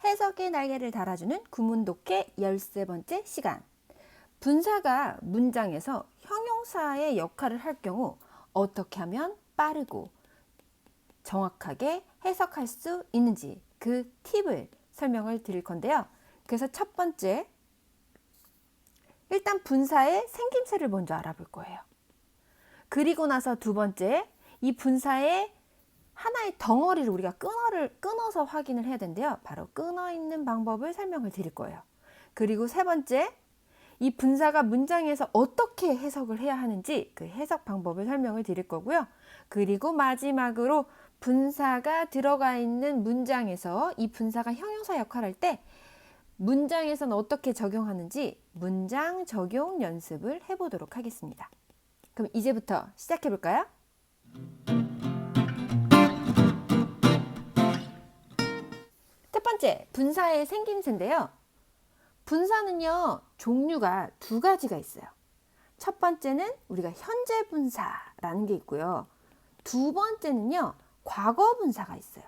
해석의 날개를 달아주는 구문독해 13번째 시간. 분사가 문장에서 형용사의 역할을 할 경우 어떻게 하면 빠르고 정확하게 해석할 수 있는지 그 팁을 설명을 드릴 건데요. 그래서 첫 번째, 일단 분사의 생김새를 먼저 알아볼 거예요. 그리고 나서 두 번째, 이 분사의 하나의 덩어리를 우리가 끊어서 확인을 해야 되는데요. 바로 끊어 있는 방법을 설명을 드릴 거예요. 그리고 세 번째, 이 분사가 문장에서 어떻게 해석을 해야 하는지 그 해석 방법을 설명을 드릴 거고요. 그리고 마지막으로 분사가 들어가 있는 문장에서 이 분사가 형용사 역할을 할 때 문장에서는 어떻게 적용하는지 문장 적용 연습을 해보도록 하겠습니다. 그럼 이제부터 시작해 볼까요? 첫 번째, 분사의 생김새인데요. 분사는요, 종류가 두 가지가 있어요. 첫 번째는 우리가 현재 분사라는 게 있고요. 두 번째는요, 과거 분사가 있어요.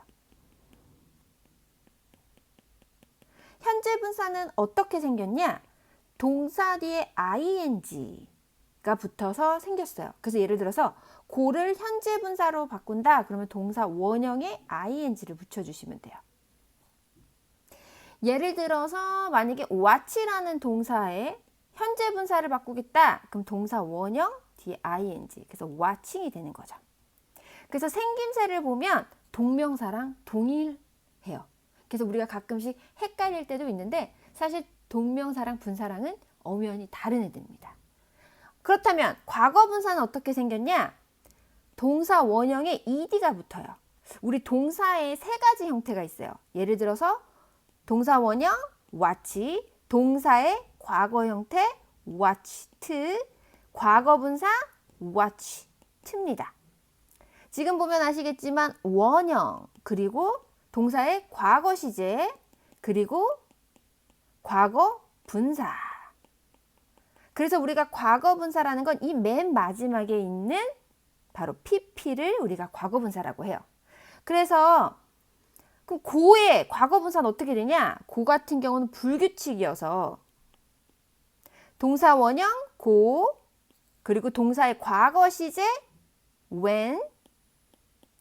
현재 분사는 어떻게 생겼냐? 동사 뒤에 ing가 붙어서 생겼어요. 그래서 예를 들어서 고를 현재 분사로 바꾼다. 그러면 동사 원형에 ing를 붙여주시면 돼요. 예를 들어서 만약에 watch라는 동사에 현재 분사를 바꾸겠다. 그럼 동사 원형 뒤에 ing. 그래서 watching이 되는 거죠. 그래서 생김새를 보면 동명사랑 동일해요. 그래서 우리가 가끔씩 헷갈릴 때도 있는데 사실 동명사랑 분사랑은 엄연히 다른 애들입니다. 그렇다면 과거 분사는 어떻게 생겼냐? 동사 원형에 ed가 붙어요. 우리 동사에 세 가지 형태가 있어요. 예를 들어서 동사 원형 watch, 동사의 과거 형태 watched, 과거 분사 watched입니다. 지금 보면 아시겠지만 원형, 그리고 동사의 과거 시제, 그리고 과거 분사. 그래서 우리가 과거 분사라는 건 이 맨 마지막에 있는 바로 pp를 우리가 과거 분사라고 해요. 그래서 그럼 고의 과거 분사는 어떻게 되냐? 고 같은 경우는 불규칙이어서 동사 원형 고, 그리고 동사의 과거 시제 when,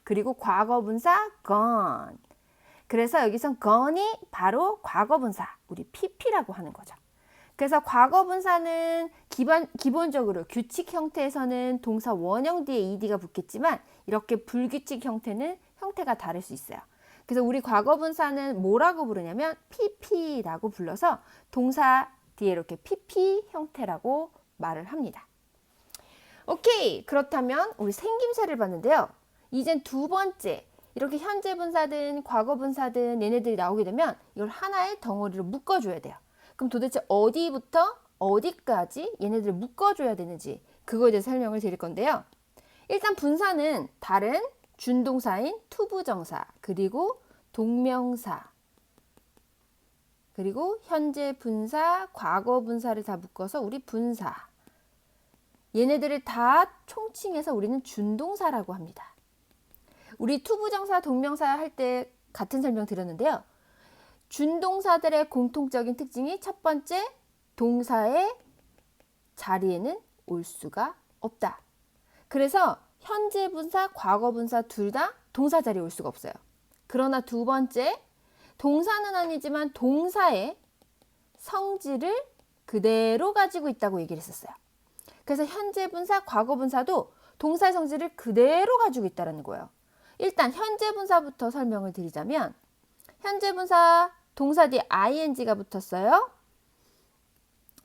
그리고 과거 분사 gone. 그래서 여기선 gone이 바로 과거 분사, 우리 pp라고 하는 거죠. 그래서 과거 분사는 기본적으로 규칙 형태에서는 동사 원형 뒤에 ed가 붙겠지만 이렇게 불규칙 형태는 형태가 다를 수 있어요. 그래서 우리 과거 분사는 뭐라고 부르냐면 pp라고 불러서 동사 뒤에 이렇게 pp 형태라고 말을 합니다. 오케이, 그렇다면 우리 생김새를 봤는데요. 이젠 두 번째, 이렇게 현재 분사든 과거 분사든 얘네들이 나오게 되면 이걸 하나의 덩어리로 묶어줘야 돼요. 그럼 도대체 어디부터 어디까지 얘네들을 묶어줘야 되는지 그거에 대해서 설명을 드릴 건데요. 일단 분사는 다른 준동사인 투부정사, 그리고 동명사, 그리고 현재 분사, 과거 분사를 다 묶어서 우리 분사. 얘네들을 다 총칭해서 우리는 준동사라고 합니다. 우리 투부정사, 동명사 할 때 같은 설명 드렸는데요. 준동사들의 공통적인 특징이 첫 번째, 동사의 자리에는 올 수가 없다. 그래서 현재 분사, 과거 분사 둘 다 동사 자리에 올 수가 없어요. 그러나 두 번째, 동사는 아니지만 동사의 성질을 그대로 가지고 있다고 얘기를 했었어요. 그래서 현재 분사, 과거 분사도 동사의 성질을 그대로 가지고 있다는 거예요. 일단 현재 분사부터 설명을 드리자면 현재 분사 동사 뒤에 ing가 붙었어요.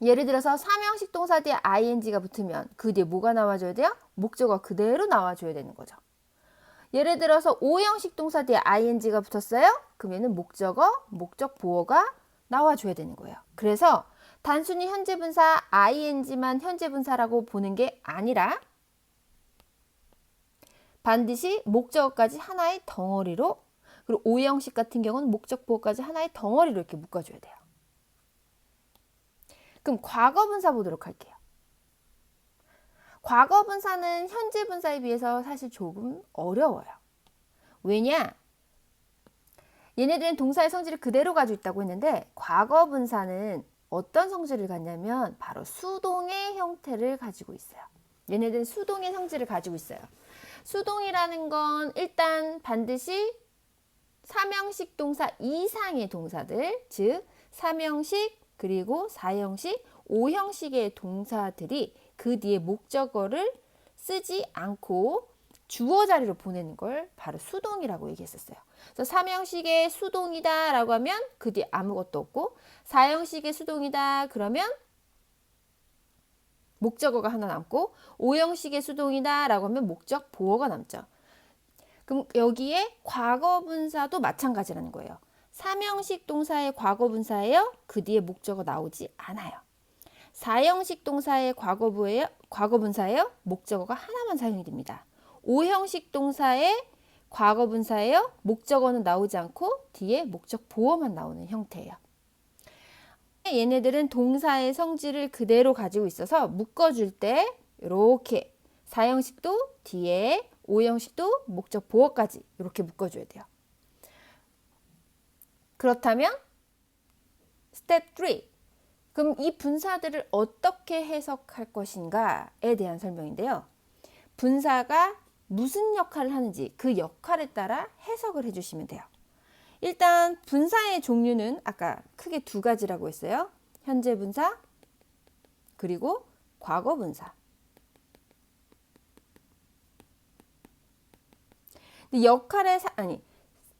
예를 들어서 삼형식 동사 뒤에 ing가 붙으면 그 뒤에 뭐가 나와줘야 돼요? 목적어 그대로 나와줘야 되는 거죠. 예를 들어서 오형식 동사 뒤에 ing가 붙었어요. 그러면 목적어, 목적 보어가 나와줘야 되는 거예요. 그래서 단순히 현재 분사 ing만 현재 분사라고 보는 게 아니라 반드시 목적어까지 하나의 덩어리로, 그리고 오형식 같은 경우는 목적 보어까지 하나의 덩어리로 이렇게 묶어줘야 돼요. 그럼 과거 분사 보도록 할게요. 과거 분사는 현재 분사에 비해서 사실 조금 어려워요. 왜냐? 얘네들은 동사의 성질을 그대로 가지고 있다고 했는데 과거 분사는 어떤 성질을 갖냐면 바로 수동의 형태를 가지고 있어요. 얘네들은 수동의 성질을 가지고 있어요. 수동이라는 건 일단 반드시 3형식 동사 이상의 동사들, 즉 3형식 그리고 4형식, 5형식의 동사들이 그 뒤에 목적어를 쓰지 않고 주어 자리로 보내는 걸 바로 수동이라고 얘기했었어요. 그래서 3형식의 수동이다 라고 하면 그 뒤에 아무것도 없고 4형식의 수동이다 그러면 목적어가 하나 남고 5형식의 수동이다 라고 하면 목적 보어가 남죠. 그럼 여기에 과거분사도 마찬가지라는 거예요. 3형식 동사의 과거분사예요. 그 뒤에 목적어 나오지 않아요. 4형식 동사의 과거분사예요. 목적어가 하나만 사용이 됩니다. 5형식 동사의 과거분사예요. 목적어는 나오지 않고 뒤에 목적 보어만 나오는 형태예요. 얘네들은 동사의 성질을 그대로 가지고 있어서 묶어줄 때 이렇게 4형식도 뒤에 5형식도 목적 보어까지 이렇게 묶어줘야 돼요. 그렇다면 스텝 3. 그럼 이 분사들을 어떻게 해석할 것인가에 대한 설명인데요. 분사가 무슨 역할을 하는지 그 역할에 따라 해석을 해주시면 돼요. 일단 분사의 종류는 아까 크게 두 가지라고 했어요. 현재 분사 그리고 과거 분사. 근데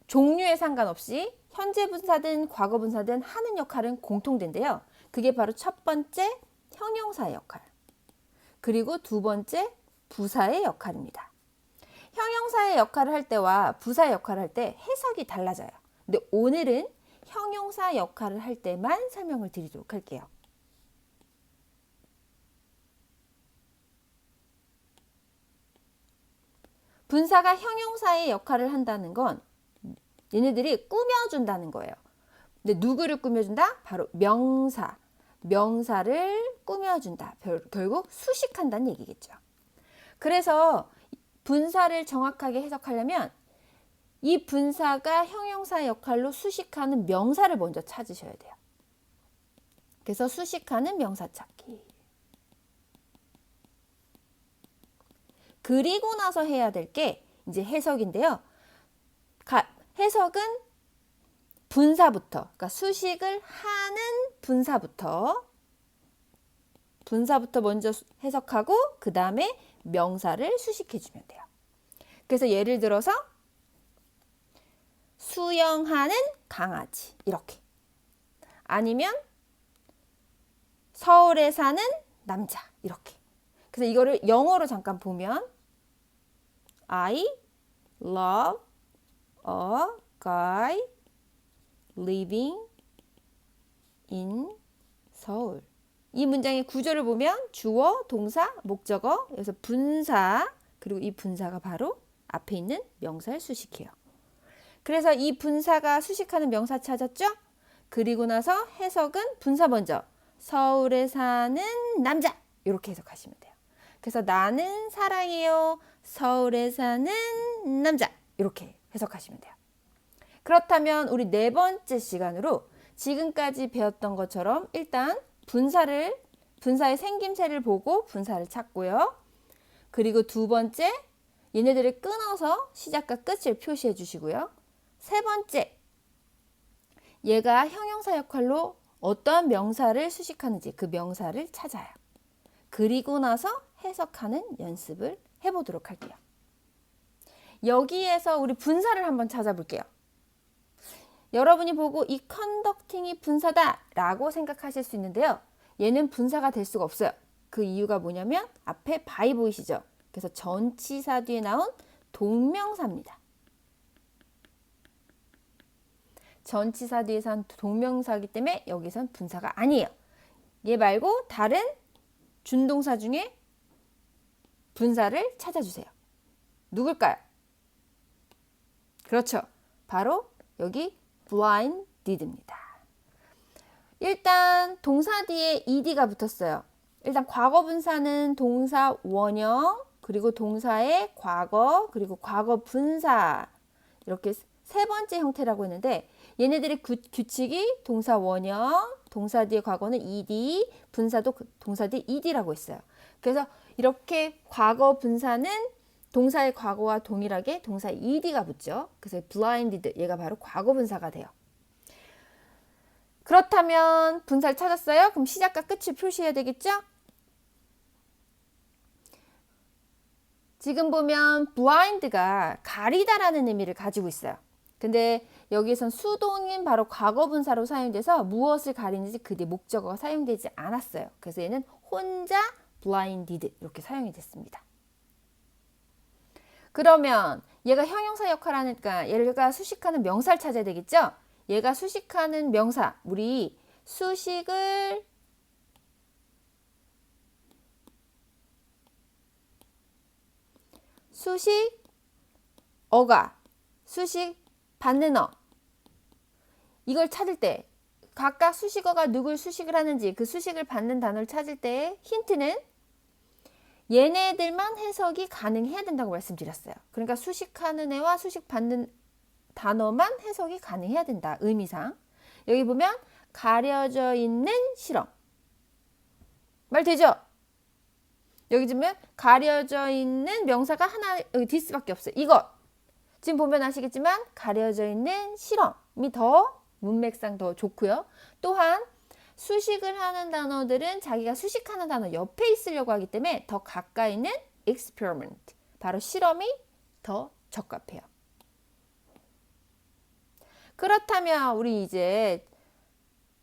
종류에 상관없이 현재 분사든 과거 분사든 하는 역할은 공통된데요. 그게 바로 첫 번째 형용사의 역할, 그리고 두 번째 부사의 역할입니다. 형용사의 역할을 할 때와 부사의 역할을 할 때 해석이 달라져요. 근데 오늘은 형용사 역할을 할 때만 설명을 드리도록 할게요. 분사가 형용사의 역할을 한다는 건 얘네들이 꾸며준다는 거예요. 근데 누구를 꾸며준다? 바로 명사. 명사를 꾸며준다. 결국 수식한다는 얘기겠죠. 그래서 분사를 정확하게 해석하려면 이 분사가 형용사 역할로 수식하는 명사를 먼저 찾으셔야 돼요. 그래서 수식하는 명사 찾기. 그리고 나서 해야 될 게 이제 해석인데요. 해석은 분사부터, 그러니까 수식을 하는 분사부터 먼저 해석하고 그 다음에 명사를 수식해주면 돼요. 그래서 예를 들어서 수영하는 강아지 이렇게, 아니면 서울에 사는 남자 이렇게. 그래서 이거를 영어로 잠깐 보면 I love a guy living in Seoul. 이 문장의 구조를 보면 주어, 동사, 목적어, 여기서 분사, 그리고 이 분사가 바로 앞에 있는 명사를 수식해요. 그래서 이 분사가 수식하는 명사 찾았죠? 그리고 나서 해석은 분사 먼저 서울에 사는 남자 이렇게 해석하시면 돼요. 그래서 나는 사랑해요. 서울에 사는 남자 이렇게 해석하시면 돼요. 그렇다면 우리 네 번째 시간으로 지금까지 배웠던 것처럼 일단 분사의 생김새를 보고 분사를 찾고요. 그리고 두 번째, 얘네들을 끊어서 시작과 끝을 표시해 주시고요. 세 번째, 얘가 형용사 역할로 어떠한 명사를 수식하는지 그 명사를 찾아요. 그리고 나서 해석하는 연습을 해보도록 할게요. 여기에서 우리 분사를 한번 찾아볼게요. 여러분이 보고 이 conducting이 분사다 라고 생각하실 수 있는데요. 얘는 분사가 될 수가 없어요. 그 이유가 뭐냐면 앞에 by 보이시죠? 그래서 전치사 뒤에 나온 동명사입니다. 전치사 뒤에서 한 동명사이기 때문에 여기선 분사가 아니에요. 얘 말고 다른 준동사 중에 분사를 찾아주세요. 누굴까요? 그렇죠. 바로 여기 blinded입니다. 일단 동사 뒤에 ed가 붙었어요. 일단 과거 분사는 동사 원형, 그리고 동사의 과거, 그리고 과거 분사 이렇게 세 번째 형태라고 했는데 얘네들의 규칙이 동사 원형, 동사 뒤의 과거는 ed, 분사도 동사 뒤 ed라고 했어요. 그래서 이렇게 과거 분사는 동사의 과거와 동일하게 동사 ed가 붙죠. 그래서 blinded 얘가 바로 과거 분사가 돼요. 그렇다면 분사를 찾았어요? 그럼 시작과 끝을 표시해야 되겠죠? 지금 보면 blind가 가리다라는 의미를 가지고 있어요. 근데 여기선 수동인 바로 과거 분사로 사용돼서 무엇을 가리는지 그 뒤에 목적어가 사용되지 않았어요. 그래서 얘는 혼자 blinded 이렇게 사용이 됐습니다. 그러면 얘가 형용사 역할을 하니까 얘가 수식하는 명사를 찾아야 되겠죠? 얘가 수식하는 명사, 우리 수식을 어가, 수식 받는 이걸 찾을 때 각각 수식어가 누굴 수식을 하는지 그 수식을 받는 단어를 찾을 때 힌트는 얘네들만 해석이 가능해야 된다고 말씀드렸어요. 그러니까 수식하는 애와 수식 받는 단어만 해석이 가능해야 된다. 의미상. 여기 보면 가려져 있는 실험. 말 되죠? 여기 보면 가려져 있는 명사가 하나 여기 this밖에 없어요. 이것. 지금 보면 아시겠지만 가려져 있는 실험이 더 문맥상 더 좋고요. 또한 수식을 하는 단어들은 자기가 수식하는 단어 옆에 있으려고 하기 때문에 더 가까이 있는 experiment, 바로 실험이 더 적합해요. 그렇다면 우리 이제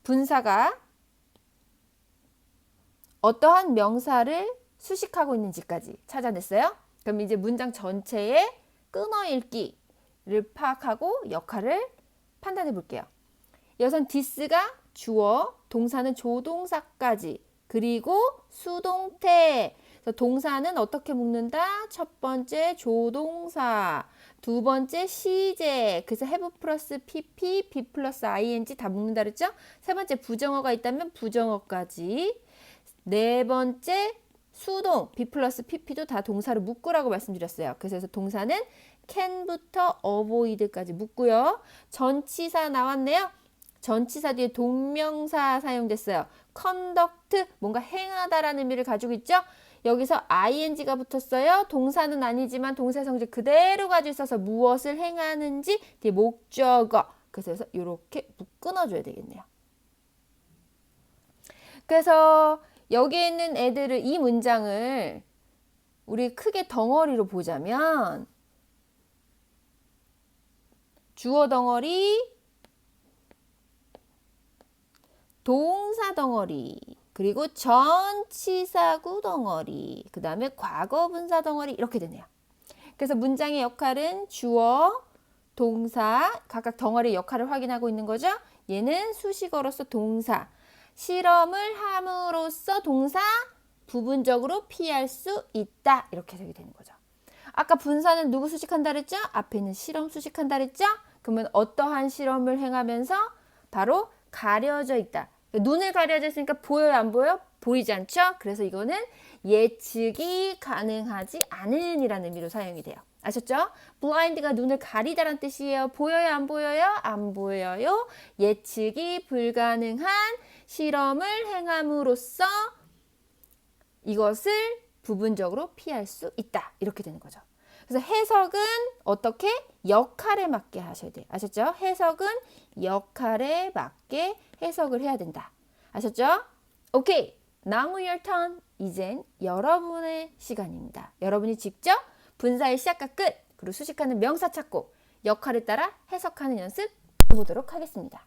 분사가 어떠한 명사를 수식하고 있는지까지 찾아냈어요. 그럼 이제 문장 전체의 끊어읽기를 파악하고 역할을 판단해 볼게요. 여기선 this가 주어, 동사는 조동사까지, 그리고 수동태. 그래서 동사는 어떻게 묶는다? 첫 번째 조동사, 두 번째 시제, 그래서 have 플러스 pp, be 플러스 ing 다 묶는다 그랬죠? 세 번째 부정어가 있다면 부정어까지, 네 번째 수동, be 플러스 pp도 다 동사를 묶으라고 말씀드렸어요. 그래서 동사는 can부터 avoid까지 묶고요. 전치사 나왔네요. 전치사 뒤에 동명사 사용됐어요. conduct, 뭔가 행하다라는 의미를 가지고 있죠. 여기서 ing가 붙었어요. 동사는 아니지만 동사 성질 그대로 가지고 있어서 무엇을 행하는지 뒤에 목적어. 그래서 이렇게 끊어줘야 되겠네요. 그래서 여기에 있는 애들을, 이 문장을 우리 크게 덩어리로 보자면 주어 덩어리, 동사 덩어리, 그리고 전치사구 덩어리, 그 다음에 과거 분사 덩어리, 이렇게 되네요. 그래서 문장의 역할은 주어, 동사, 각각 덩어리 역할을 확인하고 있는 거죠. 얘는 수식어로서 동사, 실험을 함으로써 동사, 부분적으로 피할 수 있다. 이렇게 해석이 되는 거죠. 아까 분사는 누구 수식한다 그랬죠? 앞에는 실험 수식한다 그랬죠? 그러면 어떠한 실험을 행하면서 바로 가려져 있다. 눈을 가려져 있으니까 보여요, 안 보여요? 보이지 않죠? 그래서 이거는 예측이 가능하지 않은 이라는 의미로 사용이 돼요. 아셨죠? blind가 눈을 가리다란 뜻이에요. 보여요, 안 보여요? 안 보여요. 예측이 불가능한 실험을 행함으로써 이것을 부분적으로 피할 수 있다. 이렇게 되는 거죠. 그래서 해석은 어떻게? 역할에 맞게 하셔야 돼요. 아셨죠? 해석은 역할에 맞게 해석을 해야 된다. 아셨죠? 오케이. Now your turn. 이젠 여러분의 시간입니다. 여러분이 직접 분사의 시작과 끝, 그리고 수식하는 명사 찾고 역할에 따라 해석하는 연습 해보도록 하겠습니다.